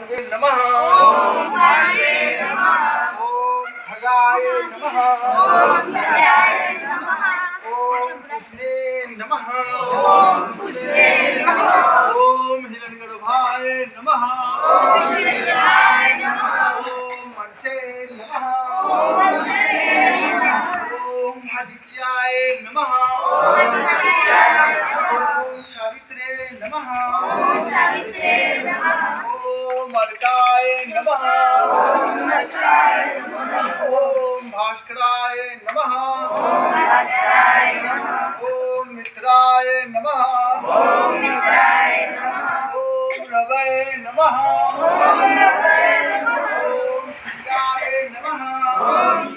नमः ओम खगाय नमः ओम कृष्णे नमः ओम हिरण्यगर्भाय नमः ओम अर्चे नमः ओम आदित्याय नमः ओम सावित्रे नमः ओम अर्काय नमः ओम भास्कराय नमः ओम मित्राय नमः ओम रवये नमः ओम सूर्याय नमः ओम